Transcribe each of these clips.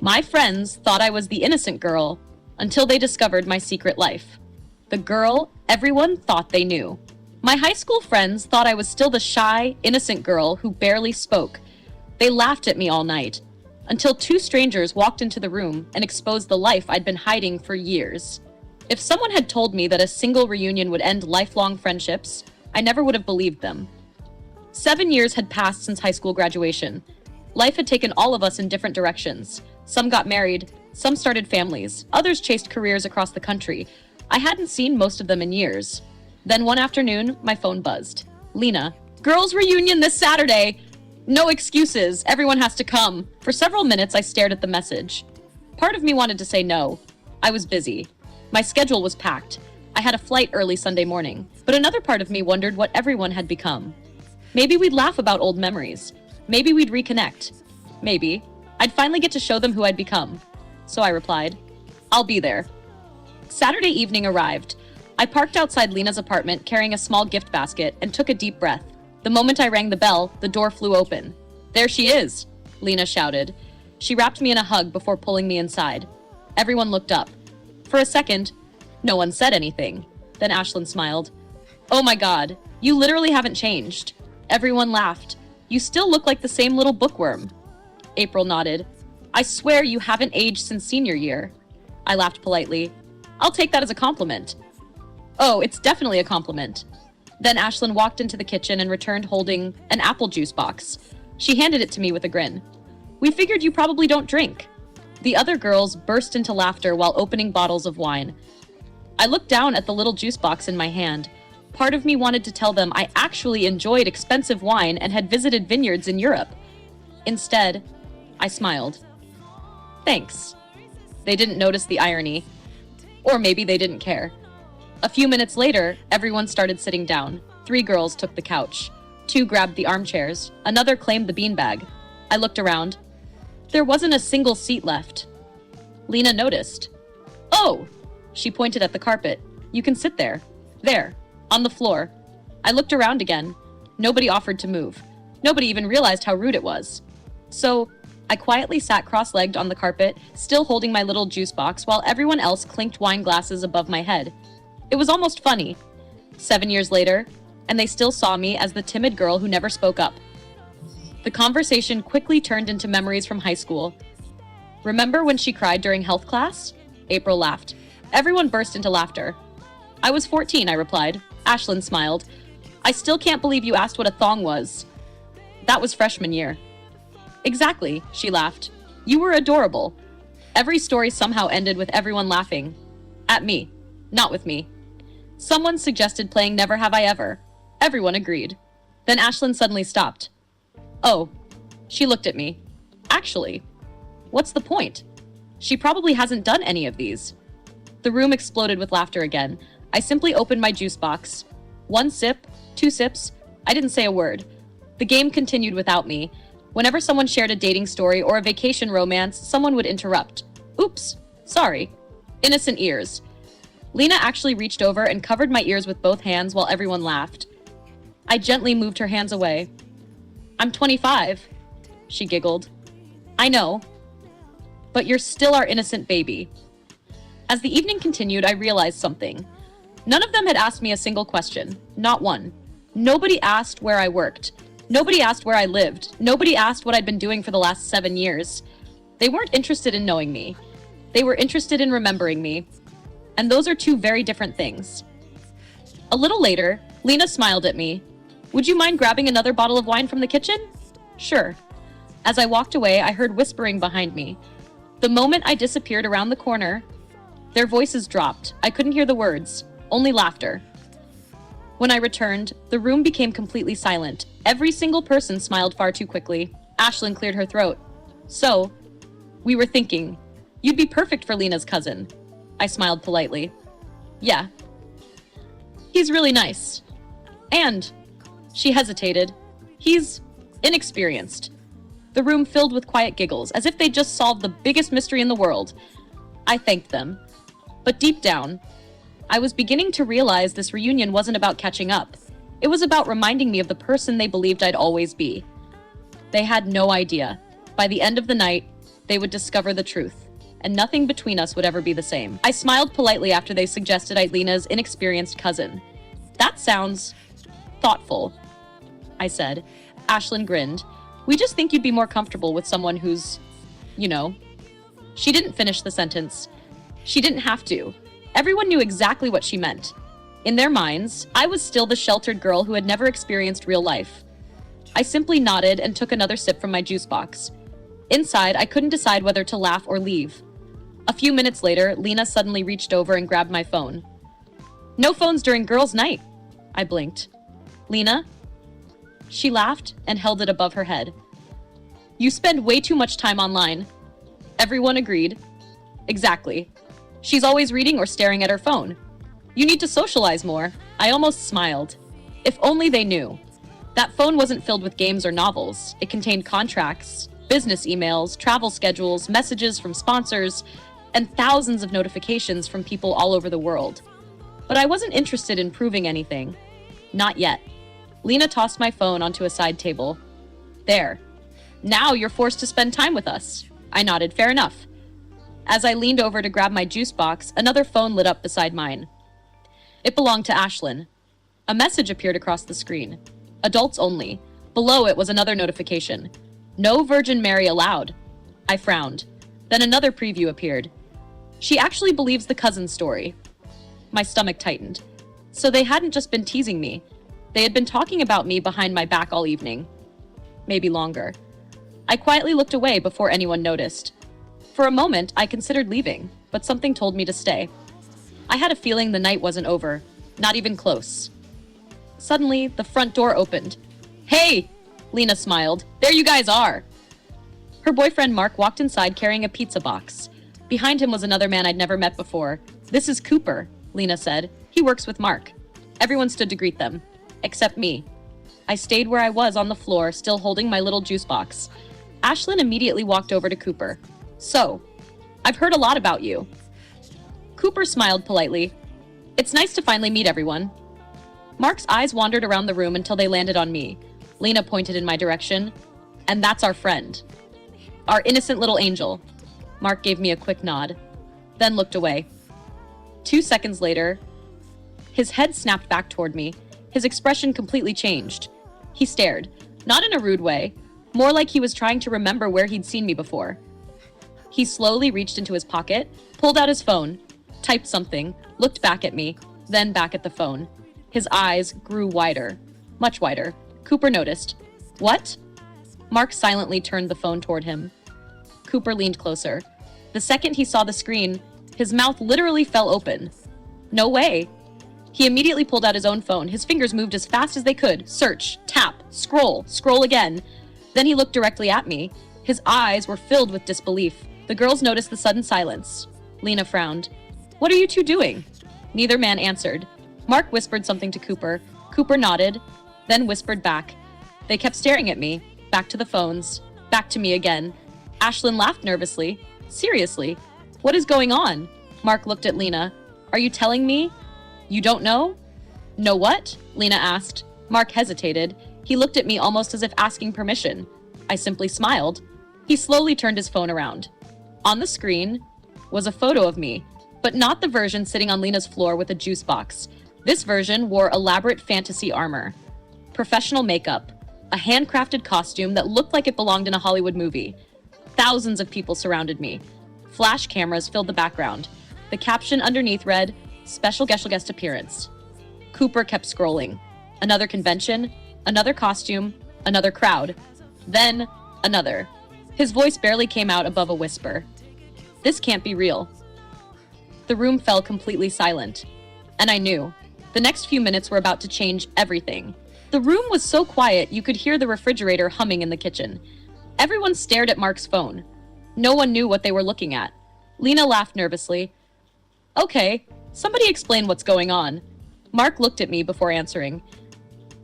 My friends thought I was the innocent girl until they discovered my secret life. The girl everyone thought they knew. My high school friends thought I was still the shy, innocent girl who barely spoke. They laughed at me all night, until two strangers walked into the room and exposed the life I'd been hiding for years. If someone had told me that a single reunion would end lifelong friendships, I never would have believed them. 7 years had passed since high school graduation. Life had taken all of us in different directions. Some got married, some started families, others chased careers across the country. I hadn't seen most of them in years. Then one afternoon, my phone buzzed. Lena, girls' reunion this Saturday! No excuses, everyone has to come. For several minutes, I stared at the message. Part of me wanted to say no. I was busy. My schedule was packed. I had a flight early Sunday morning. But another part of me wondered what everyone had become. Maybe we'd laugh about old memories. Maybe we'd reconnect. Maybe I'd finally get to show them who I'd become. So I replied, I'll be there. Saturday evening arrived. I parked outside Lena's apartment carrying a small gift basket and took a deep breath. The moment I rang the bell, the door flew open. There she is, Lena shouted. She wrapped me in a hug before pulling me inside. Everyone looked up. For a second, no one said anything. Then Ashlyn smiled. Oh my God, you literally haven't changed. Everyone laughed. You still look like the same little bookworm. April nodded. I swear you haven't aged since senior year. I laughed politely. I'll take that as a compliment. Oh, it's definitely a compliment. Then Ashlyn walked into the kitchen and returned holding an apple juice box. She handed it to me with a grin. We figured you probably don't drink. The other girls burst into laughter while opening bottles of wine. I looked down at the little juice box in my hand. Part of me wanted to tell them I actually enjoyed expensive wine and had visited vineyards in Europe. Instead, I smiled. Thanks. They didn't notice the irony. Or maybe they didn't care. A few minutes later, everyone started sitting down. 3 girls took the couch. 2 grabbed the armchairs. Another claimed the beanbag. I looked around. There wasn't a single seat left. Lena noticed. Oh! She pointed at the carpet. You can sit there. There. On the floor. I looked around again. Nobody offered to move. Nobody even realized how rude it was. So, I quietly sat cross-legged on the carpet, still holding my little juice box while everyone else clinked wine glasses above my head. It was almost funny. 7 years later, and they still saw me as the timid girl who never spoke up. The conversation quickly turned into memories from high school. Remember when she cried during health class? April laughed. Everyone burst into laughter. I was 14, I replied. Ashlyn smiled. I still can't believe you asked what a thong was. That was freshman year. Exactly, she laughed. You were adorable. Every story somehow ended with everyone laughing. At me, not with me. Someone suggested playing Never Have I Ever. Everyone agreed. Then Ashlyn suddenly stopped. Oh, she looked at me. Actually, what's the point? She probably hasn't done any of these. The room exploded with laughter again. I simply opened my juice box. 1 sip, 2 sips, I didn't say a word. The game continued without me. Whenever someone shared a dating story or a vacation romance, someone would interrupt. Oops, sorry. Innocent ears. Lena actually reached over and covered my ears with both hands while everyone laughed. I gently moved her hands away. I'm 25, she giggled. I know, but you're still our innocent baby. As the evening continued, I realized something. None of them had asked me a single question, not one. Nobody asked where I worked. Nobody asked where I lived. Nobody asked what I'd been doing for the last 7 years. They weren't interested in knowing me. They were interested in remembering me. And those are 2 very different things. A little later, Lena smiled at me. Would you mind grabbing another bottle of wine from the kitchen? Sure. As I walked away, I heard whispering behind me. The moment I disappeared around the corner, their voices dropped. I couldn't hear the words, only laughter. When I returned, the room became completely silent. Every single person smiled far too quickly. Ashlyn cleared her throat. So, we were thinking, you'd be perfect for Lena's cousin. I smiled politely. Yeah. He's really nice. And, she hesitated, he's inexperienced. The room filled with quiet giggles, as if they'd just solved the biggest mystery in the world. I thanked them. But deep down, I was beginning to realize this reunion wasn't about catching up. It was about reminding me of the person they believed I'd always be. They had no idea. By the end of the night, they would discover the truth, and nothing between us would ever be the same. I smiled politely after they suggested I'd Lena's inexperienced cousin. That sounds thoughtful, I said. Ashlyn grinned. We just think you'd be more comfortable with someone who's, you know. She didn't finish the sentence. She didn't have to. Everyone knew exactly what she meant. In their minds, I was still the sheltered girl who had never experienced real life. I simply nodded and took another sip from my juice box. Inside, I couldn't decide whether to laugh or leave. A few minutes later, Lena suddenly reached over and grabbed my phone. No phones during girls' night. I blinked. Lena? She laughed and held it above her head. You spend way too much time online. Everyone agreed. Exactly. She's always reading or staring at her phone. You need to socialize more. I almost smiled. If only they knew. That phone wasn't filled with games or novels. It contained contracts, business emails, travel schedules, messages from sponsors, and thousands of notifications from people all over the world. But I wasn't interested in proving anything. Not yet. Lena tossed my phone onto a side table. There. Now you're forced to spend time with us. I nodded. Fair enough. As I leaned over to grab my juice box, another phone lit up beside mine. It belonged to Ashlyn. A message appeared across the screen. Adults only. Below it was another notification. No Virgin Mary allowed. I frowned. Then another preview appeared. She actually believes the cousin story. My stomach tightened. So they hadn't just been teasing me. They had been talking about me behind my back all evening. Maybe longer. I quietly looked away before anyone noticed. For a moment, I considered leaving, but something told me to stay. I had a feeling the night wasn't over. Not even close. Suddenly, the front door opened. Hey! Lena smiled. There you guys are! Her boyfriend Mark walked inside carrying a pizza box. Behind him was another man I'd never met before. This is Cooper, Lena said. He works with Mark. Everyone stood to greet them. Except me. I stayed where I was on the floor, still holding my little juice box. Ashlyn immediately walked over to Cooper. So, I've heard a lot about you. Cooper smiled politely. It's nice to finally meet everyone. Mark's eyes wandered around the room until they landed on me. Lena pointed in my direction. And that's our friend. Our innocent little angel. Mark gave me a quick nod, then looked away. 2 seconds later, his head snapped back toward me. His expression completely changed. He stared, not in a rude way, more like he was trying to remember where he'd seen me before. He slowly reached into his pocket, pulled out his phone, typed something, looked back at me, then back at the phone. His eyes grew wider, much wider. Cooper noticed. What? Mark silently turned the phone toward him. Cooper leaned closer. The second he saw the screen, his mouth literally fell open. No way. He immediately pulled out his own phone. His fingers moved as fast as they could. Search, tap, scroll again. Then he looked directly at me. His eyes were filled with disbelief. The girls noticed the sudden silence. Lena frowned. What are you two doing? Neither man answered. Mark whispered something to Cooper. Cooper nodded, then whispered back. They kept staring at me, back to the phones, back to me again. Ashlyn laughed nervously. Seriously, what is going on? Mark looked at Lena. Are you telling me? You don't know? Know what? Lena asked. Mark hesitated. He looked at me almost as if asking permission. I simply smiled. He slowly turned his phone around. On the screen was a photo of me, but not the version sitting on Lena's floor with a juice box. This version wore elaborate fantasy armor, professional makeup, a handcrafted costume that looked like it belonged in a Hollywood movie. Thousands of people surrounded me. Flash cameras filled the background. The caption underneath read, Special guest appearance. Cooper kept scrolling. Another convention, another costume, another crowd. Then, another. His voice barely came out above a whisper. This can't be real. The room fell completely silent. And I knew. The next few minutes were about to change everything. The room was so quiet you could hear the refrigerator humming in the kitchen. Everyone stared at Mark's phone. No one knew what they were looking at. Lena laughed nervously. Okay, somebody explain what's going on. Mark looked at me before answering.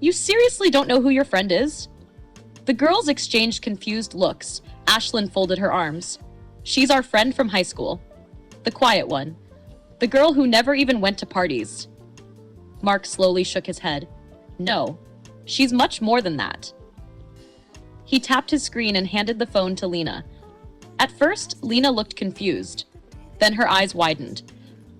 You seriously don't know who your friend is? The girls exchanged confused looks. Ashlyn folded her arms. She's our friend from high school. The quiet one. The girl who never even went to parties. Mark slowly shook his head. No, she's much more than that. He tapped his screen and handed the phone to Lena. At first, Lena looked confused. Then her eyes widened.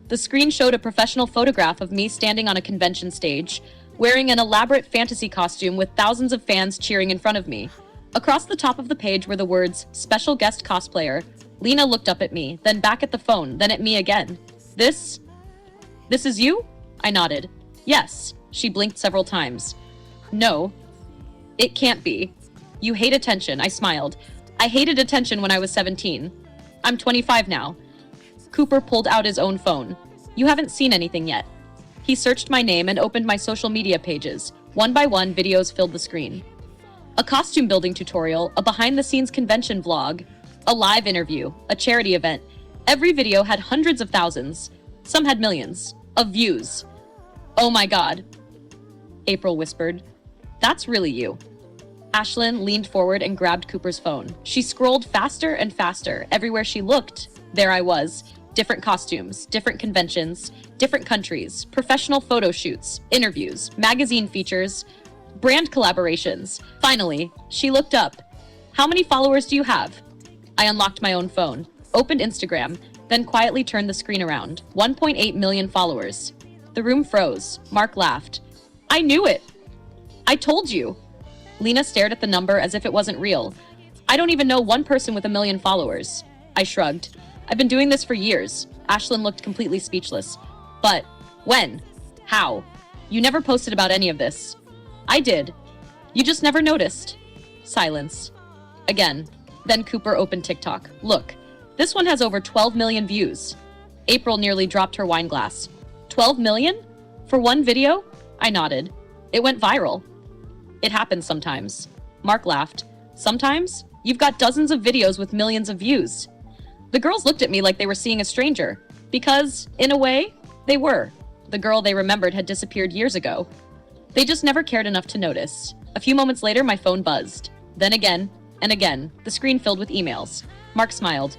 The screen showed a professional photograph of me standing on a convention stage, wearing an elaborate fantasy costume with thousands of fans cheering in front of me. Across the top of the page were the words, "Special guest cosplayer." Lena looked up at me, then back at the phone, then at me again. This is you?" I nodded. "Yes." She blinked several times. "No. It can't be. You hate attention," I smiled. "I hated attention when I was 17. I'm 25 now." Cooper pulled out his own phone. "You haven't seen anything yet." He searched my name and opened my social media pages. One by one, videos filled the screen. A costume building tutorial, a behind-the-scenes convention vlog, a live interview, a charity event. Every video had hundreds of thousands, some had millions, of views. "Oh my God," April whispered. "That's really you." Ashlyn leaned forward and grabbed Cooper's phone. She scrolled faster and faster. Everywhere she looked, there I was. Different costumes, different conventions, different countries, professional photo shoots, interviews, magazine features, brand collaborations. Finally, she looked up. "How many followers do you have?" I unlocked my own phone, opened Instagram, then quietly turned the screen around. 1.8 million followers. The room froze. Mark laughed. "I knew it! I told you!" Lena stared at the number as if it wasn't real. "I don't even know one person with 1 million followers." I shrugged. "I've been doing this for years." Ashlyn looked completely speechless. "But when? How? You never posted about any of this." "I did. You just never noticed." Silence. Again. Then Cooper opened TikTok. "Look, this one has over 12 million views." April nearly dropped her wine glass. 12 million? For one video? I nodded. "It went viral." "It happens sometimes." Mark laughed. "Sometimes? You've got dozens of videos with millions of views." The girls looked at me like they were seeing a stranger. Because, in a way, they were. The girl they remembered had disappeared years ago. They just never cared enough to notice. A few moments later, my phone buzzed. Then again, and again, the screen filled with emails. Mark smiled.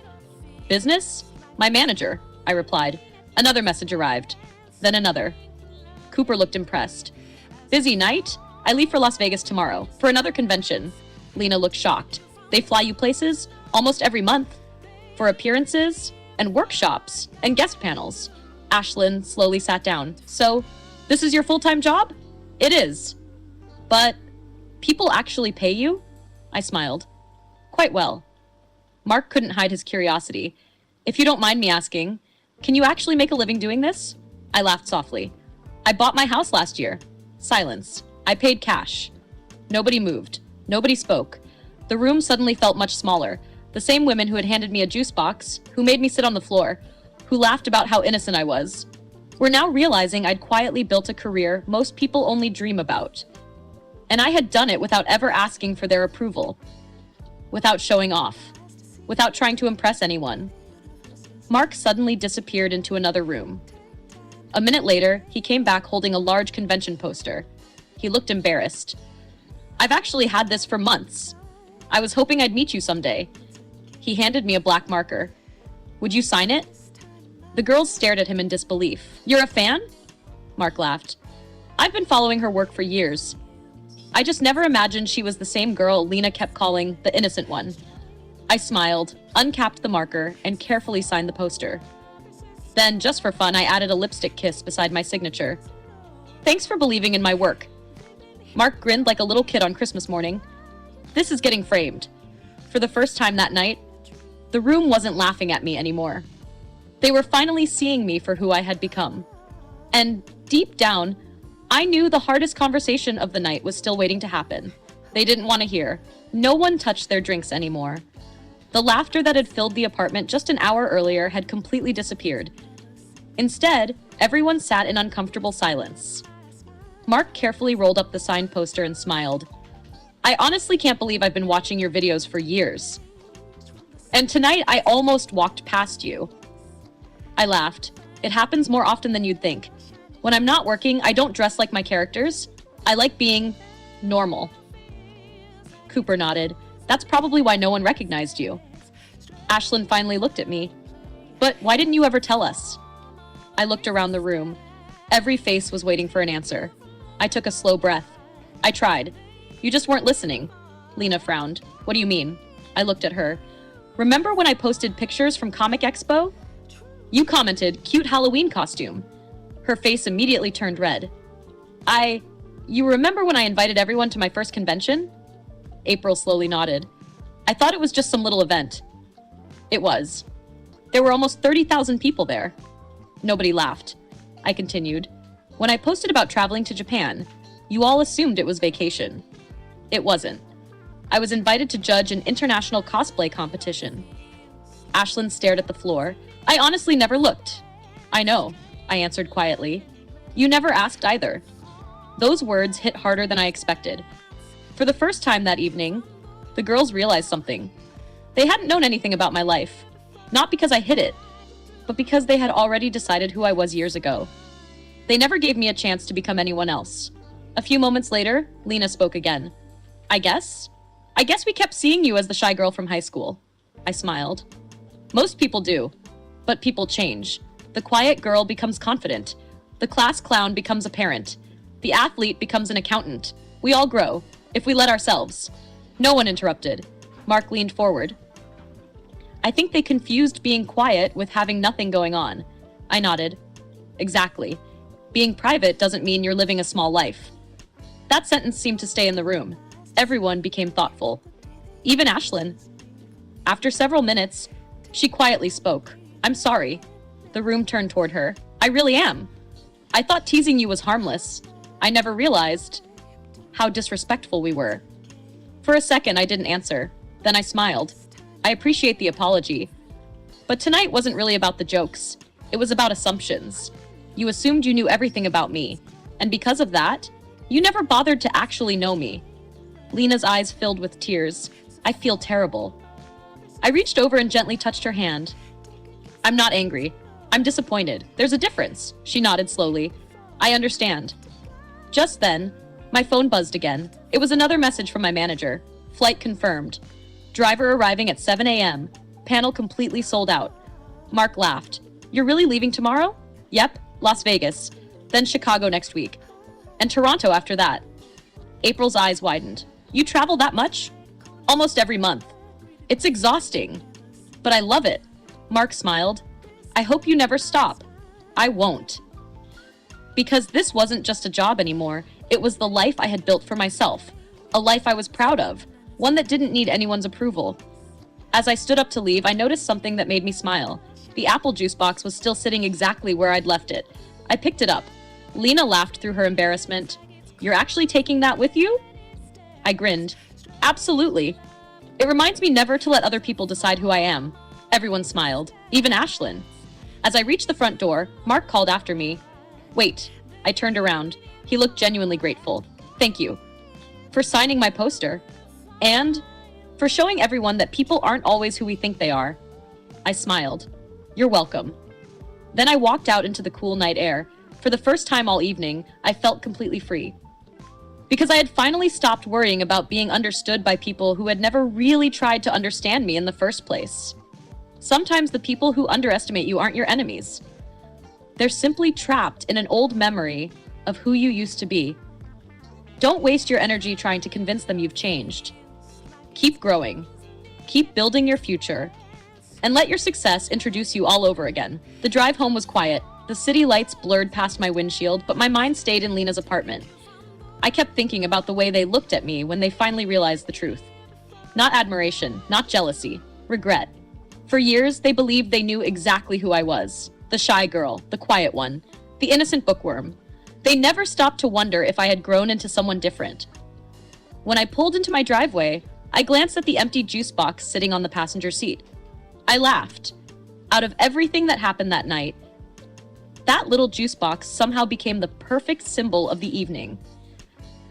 "Business?" "My manager," I replied. Another message arrived. Then another. Cooper looked impressed. "Busy night? I leave for Las Vegas tomorrow, for another convention." Lena looked shocked. "They fly you places? Almost every month? For appearances? And workshops? And guest panels?" Ashlyn slowly sat down. "So, this is your full-time job?" "It is." "But people actually pay you?" I smiled. "Quite well." Mark couldn't hide his curiosity. "If you don't mind me asking, can you actually make a living doing this?" I laughed softly. "I bought my house last year." Silence. I paid cash. Nobody moved. Nobody spoke. The room suddenly felt much smaller. The same women who had handed me a juice box, who made me sit on the floor, who laughed about how innocent I was, were now realizing I'd quietly built a career most people only dream about. And I had done it without ever asking for their approval, without showing off, without trying to impress anyone. Mark suddenly disappeared into another room. A minute later, he came back holding a large convention poster. He looked embarrassed. "I've actually had this for months. I was hoping I'd meet you someday." He handed me a black marker. "Would you sign it?" The girls stared at him in disbelief. "You're a fan?" Mark laughed. "I've been following her work for years. I just never imagined she was the same girl Lena kept calling the innocent one." I smiled, uncapped the marker, and carefully signed the poster. Then, just for fun, I added a lipstick kiss beside my signature. "Thanks for believing in my work." Mark grinned like a little kid on Christmas morning. "This is getting framed." For the first time that night, the room wasn't laughing at me anymore. They were finally seeing me for who I had become. And deep down, I knew the hardest conversation of the night was still waiting to happen. They didn't want to hear. No one touched their drinks anymore. The laughter that had filled the apartment just an hour earlier had completely disappeared. Instead, everyone sat in uncomfortable silence. Mark carefully rolled up the signed poster and smiled. "I honestly can't believe I've been watching your videos for years. And tonight I almost walked past you." I laughed. "It happens more often than you'd think. When I'm not working, I don't dress like my characters. I like being normal." Cooper nodded. "That's probably why no one recognized you." Ashlyn finally looked at me. "But why didn't you ever tell us?" I looked around the room. Every face was waiting for an answer. I took a slow breath. "I tried. You just weren't listening." Lena frowned. "What do you mean?" I looked at her. Remember when I posted pictures from Comic Expo? You commented, cute Halloween costume. Her face immediately turned red. You remember when I invited everyone to my first convention? April slowly nodded. I thought it was just some little event. It was. There were almost 30,000 people there. Nobody laughed. I continued. When I posted about traveling to Japan, you all assumed it was vacation. It wasn't. I was invited to judge an international cosplay competition. Ashlyn stared at the floor. I honestly never looked. I know, I answered quietly. You never asked either. Those words hit harder than I expected. For the first time that evening, the girls realized something. They hadn't known anything about my life. Not because I hid it, but because they had already decided who I was years ago. They never gave me a chance to become anyone else. A few moments later, Lena spoke again. I guess we kept seeing you as the shy girl from high school. I smiled. Most people do, but people change. The quiet girl becomes confident. The class clown becomes a parent. The athlete becomes an accountant. We all grow, if we let ourselves. No one interrupted. Mark leaned forward. I think they confused being quiet with having nothing going on. I nodded. Exactly. Being private doesn't mean you're living a small life. That sentence seemed to stay in the room. Everyone became thoughtful. Even Ashlyn. After several minutes, she quietly spoke. I'm sorry. The room turned toward her. I really am. I thought teasing you was harmless. I never realized how disrespectful we were. For a second, I didn't answer. Then I smiled. I appreciate the apology. But tonight wasn't really about the jokes. It was about assumptions. You assumed you knew everything about me. And because of that, you never bothered to actually know me. Lena's eyes filled with tears. I feel terrible. I reached over and gently touched her hand. I'm not angry. I'm disappointed. There's a difference. She nodded slowly. I understand. Just then, my phone buzzed again. It was another message from my manager. Flight confirmed. Driver arriving at 7 a.m. Panel completely sold out. Mark laughed. You're really leaving tomorrow? Yep, Las Vegas. Then Chicago next week. And Toronto after that. April's eyes widened. You travel that much? Almost every month. It's exhausting. But I love it. Mark smiled. I hope you never stop. I won't. Because this wasn't just a job anymore. It was the life I had built for myself. A life I was proud of. One that didn't need anyone's approval. As I stood up to leave, I noticed something that made me smile. The apple juice box was still sitting exactly where I'd left it. I picked it up. Lena laughed through her embarrassment. You're actually taking that with you? I grinned. Absolutely. It reminds me never to let other people decide who I am. Everyone smiled, even Ashlyn. As I reached the front door, Mark called after me. Wait. I turned around. He looked genuinely grateful. Thank you. For signing my poster. And for showing everyone that people aren't always who we think they are. I smiled. You're welcome. Then I walked out into the cool night air. For the first time all evening, I felt completely free. Because I had finally stopped worrying about being understood by people who had never really tried to understand me in the first place. Sometimes the people who underestimate you aren't your enemies. They're simply trapped in an old memory of who you used to be. Don't waste your energy trying to convince them you've changed. Keep growing. Keep building your future. And let your success introduce you all over again. The drive home was quiet. The city lights blurred past my windshield, but my mind stayed in Lena's apartment. I kept thinking about the way they looked at me when they finally realized the truth. Not admiration, not jealousy, regret. For years, they believed they knew exactly who I was. The shy girl, the quiet one, the innocent bookworm. They never stopped to wonder if I had grown into someone different. When I pulled into my driveway, I glanced at the empty juice box sitting on the passenger seat. I laughed. Out of everything that happened that night, that little juice box somehow became the perfect symbol of the evening.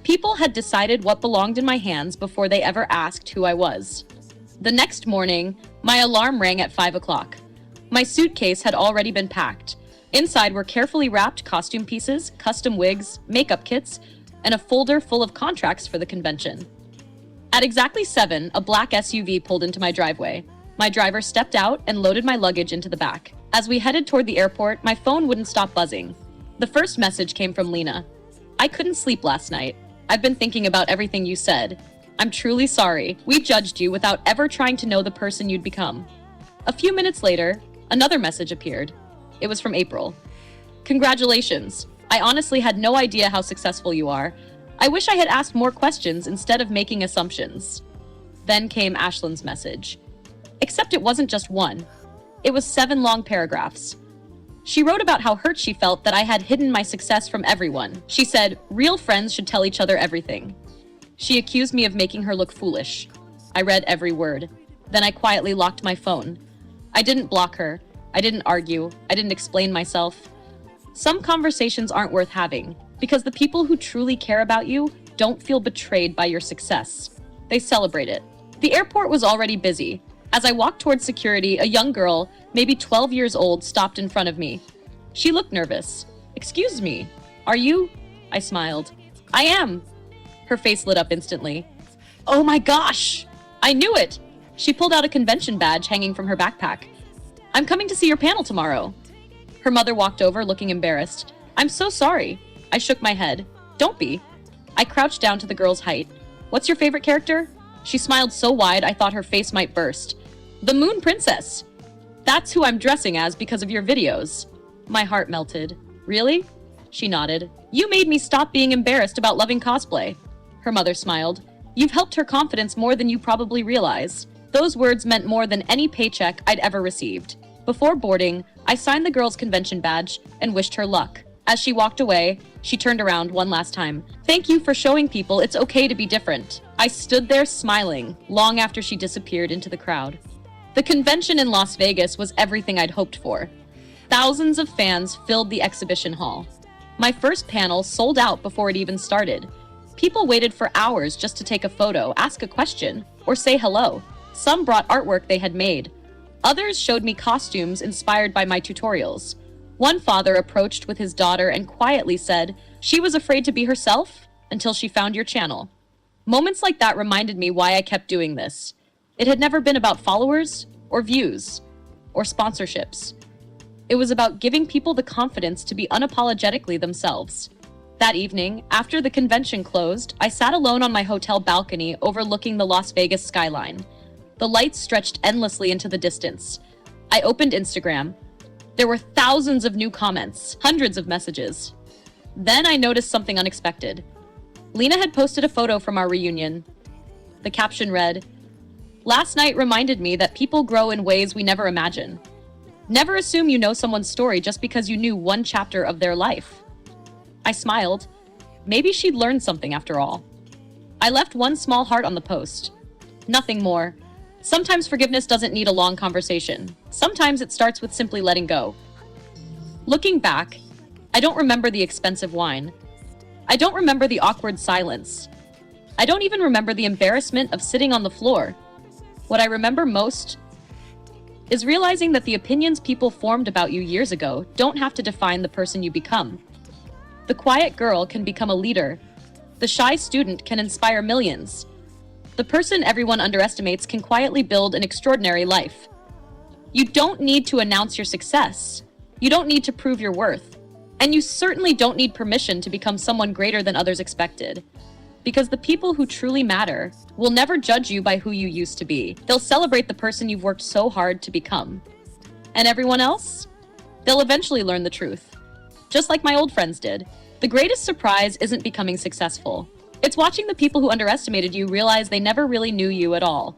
People had decided what belonged in my hands before they ever asked who I was. The next morning, my alarm rang at 5 o'clock. My suitcase had already been packed. Inside were carefully wrapped costume pieces, custom wigs, makeup kits, and a folder full of contracts for the convention. At exactly 7, a black SUV pulled into my driveway. My driver stepped out and loaded my luggage into the back. As we headed toward the airport, my phone wouldn't stop buzzing. The first message came from Lena. I couldn't sleep last night. I've been thinking about everything you said. I'm truly sorry. We judged you without ever trying to know the person you'd become. A few minutes later, another message appeared. It was from April. Congratulations. I honestly had no idea how successful you are. I wish I had asked more questions instead of making assumptions. Then came Ashlyn's message. Except it wasn't just one. It was 7 long paragraphs. She wrote about how hurt she felt that I had hidden my success from everyone. She said, real friends should tell each other everything. She accused me of making her look foolish. I read every word. Then I quietly locked my phone. I didn't block her. I didn't argue. I didn't explain myself. Some conversations aren't worth having because the people who truly care about you don't feel betrayed by your success. They celebrate it. The airport was already busy. As I walked towards security, a young girl, maybe 12 years old, stopped in front of me. She looked nervous. Excuse me, are you? I smiled. I am. Her face lit up instantly. Oh my gosh! I knew it! She pulled out a convention badge hanging from her backpack. I'm coming to see your panel tomorrow. Her mother walked over, looking embarrassed. I'm so sorry. I shook my head. Don't be. I crouched down to the girl's height. What's your favorite character? She smiled so wide I thought her face might burst. The Moon Princess. That's who I'm dressing as because of your videos. My heart melted. Really? She nodded. You made me stop being embarrassed about loving cosplay. Her mother smiled. You've helped her confidence more than you probably realize. Those words meant more than any paycheck I'd ever received. Before boarding, I signed the girl's convention badge and wished her luck. As she walked away, she turned around one last time. Thank you for showing people it's okay to be different. I stood there smiling long after she disappeared into the crowd. The convention in Las Vegas was everything I'd hoped for. Thousands of fans filled the exhibition hall. My first panel sold out before it even started. People waited for hours just to take a photo, ask a question, or say hello. Some brought artwork they had made. Others showed me costumes inspired by my tutorials. One father approached with his daughter and quietly said she was afraid to be herself until she found your channel. Moments like that reminded me why I kept doing this. It had never been about followers or views or sponsorships. It was about giving people the confidence to be unapologetically themselves. That evening, after the convention closed, I sat alone on my hotel balcony overlooking the Las Vegas skyline. The lights stretched endlessly into the distance. I opened Instagram. There were thousands of new comments, hundreds of messages. Then I noticed something unexpected. Lena had posted a photo from our reunion. The caption read, "Last night reminded me that people grow in ways we never imagine. Never assume you know someone's story just because you knew one chapter of their life." I smiled. Maybe she'd learned something after all. I left one small heart on the post. Nothing more. Sometimes forgiveness doesn't need a long conversation. Sometimes it starts with simply letting go. Looking back, I don't remember the expensive wine. I don't remember the awkward silence. I don't even remember the embarrassment of sitting on the floor. What I remember most is realizing that the opinions people formed about you years ago don't have to define the person you become. The quiet girl can become a leader. The shy student can inspire millions. The person everyone underestimates can quietly build an extraordinary life. You don't need to announce your success. You don't need to prove your worth. And you certainly don't need permission to become someone greater than others expected. Because the people who truly matter will never judge you by who you used to be. They'll celebrate the person you've worked so hard to become. And everyone else? They'll eventually learn the truth. Just like my old friends did. The greatest surprise isn't becoming successful. It's watching the people who underestimated you realize they never really knew you at all.